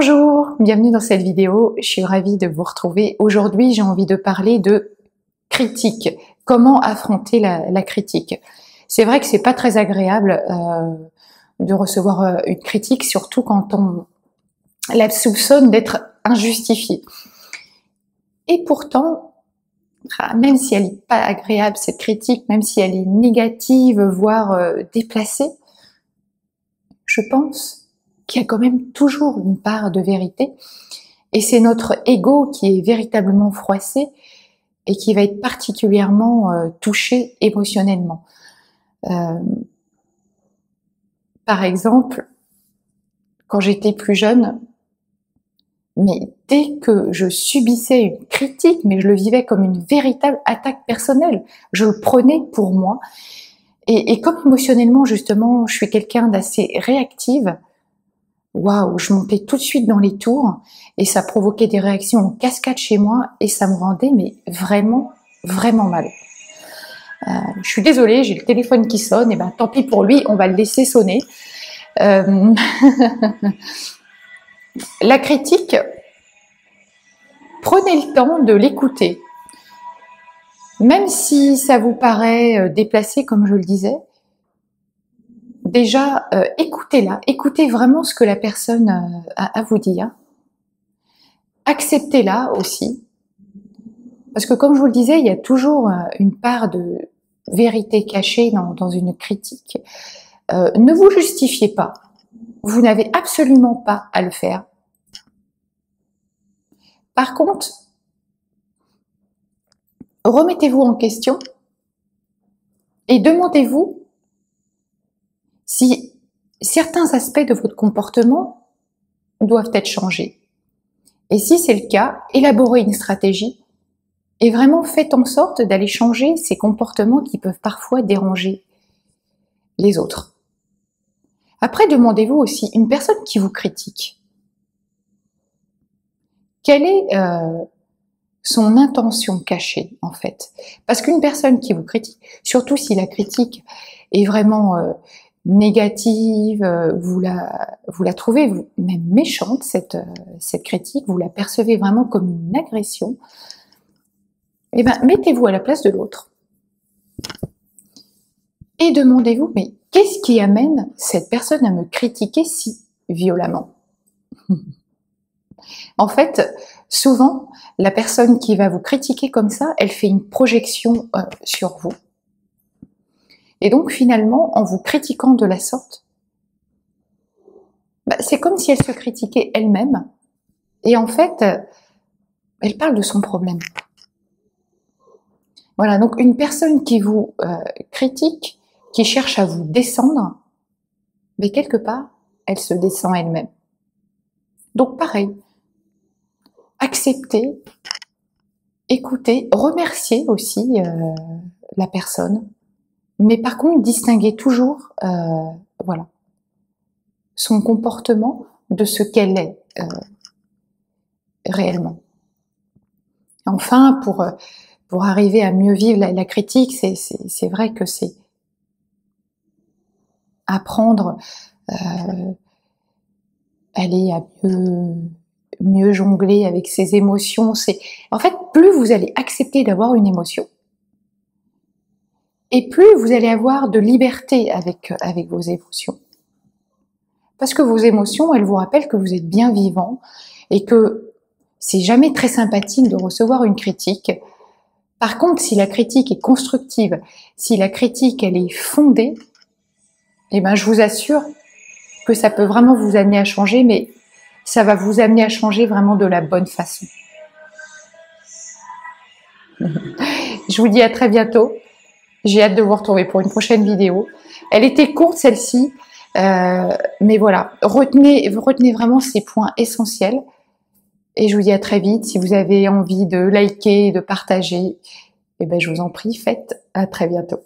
Bonjour, bienvenue dans cette vidéo, je suis ravie de vous retrouver. Aujourd'hui, j'ai envie de parler de critique, comment affronter la critique. C'est vrai que c'est pas très agréable de recevoir une critique, surtout quand on la soupçonne d'être injustifiée. Et pourtant, même si elle n'est pas agréable, cette critique, même si elle est négative, voire déplacée, je pense qu'il y a quand même toujours une part de vérité. Et c'est notre ego qui est véritablement froissé et qui va être particulièrement touché émotionnellement. Par exemple, quand j'étais plus jeune, mais dès que je subissais une critique, mais je le vivais comme une véritable attaque personnelle, je le prenais pour moi. Et comme émotionnellement, justement, je suis quelqu'un d'assez réactive, waouh, je montais tout de suite dans les tours et ça provoquait des réactions en cascade chez moi et ça me rendait mais vraiment, vraiment mal. Je suis désolée, j'ai le téléphone qui sonne, et ben tant pis pour lui, on va le laisser sonner. La critique, prenez le temps de l'écouter. Même si ça vous paraît déplacé, comme je le disais, déjà, écoutez-la, écoutez vraiment ce que la personne a à vous dire. Acceptez-la aussi, parce que comme je vous le disais, il y a toujours une part de vérité cachée dans une critique. Ne vous justifiez pas, vous n'avez absolument pas à le faire. Par contre, remettez-vous en question et demandez-vous si certains aspects de votre comportement doivent être changés. Et si c'est le cas, élaborez une stratégie et vraiment faites en sorte d'aller changer ces comportements qui peuvent parfois déranger les autres. Après, demandez-vous aussi, une personne qui vous critique, quelle est son intention cachée en fait? Parce qu'une personne qui vous critique, surtout si la critique est vraiment négative, vous la trouvez même méchante, cette critique, vous la percevez vraiment comme une agression, eh ben, mettez-vous à la place de l'autre et demandez-vous, mais qu'est-ce qui amène cette personne à me critiquer si violemment? En fait, souvent, la personne qui va vous critiquer comme ça, elle fait une projection sur vous. Et donc finalement, en vous critiquant de la sorte, c'est comme si elle se critiquait elle-même. Et en fait, elle parle de son problème. Voilà, donc une personne qui vous critique, qui cherche à vous descendre, mais quelque part, elle se descend elle-même. Donc pareil, acceptez, écoutez, remerciez aussi la personne, mais par contre, distinguez toujours voilà, son comportement de ce qu'elle est réellement. Enfin, pour arriver à mieux vivre la critique, c'est vrai que c'est apprendre aller à mieux jongler avec ses émotions. En fait, plus vous allez accepter d'avoir une émotion, et plus vous allez avoir de liberté avec vos émotions. Parce que vos émotions, elles vous rappellent que vous êtes bien vivant et que c'est jamais très sympathique de recevoir une critique. Par contre, si la critique est constructive, si la critique elle est fondée, eh ben je vous assure que ça peut vraiment vous amener à changer, mais ça va vous amener à changer vraiment de la bonne façon. Je vous dis à très bientôt. J'ai hâte de vous retrouver pour une prochaine vidéo. Elle était courte celle-ci, mais voilà, retenez vraiment ces points essentiels. Et je vous dis à très vite. Si vous avez envie de liker et de partager, eh ben, je vous en prie, faites. À très bientôt.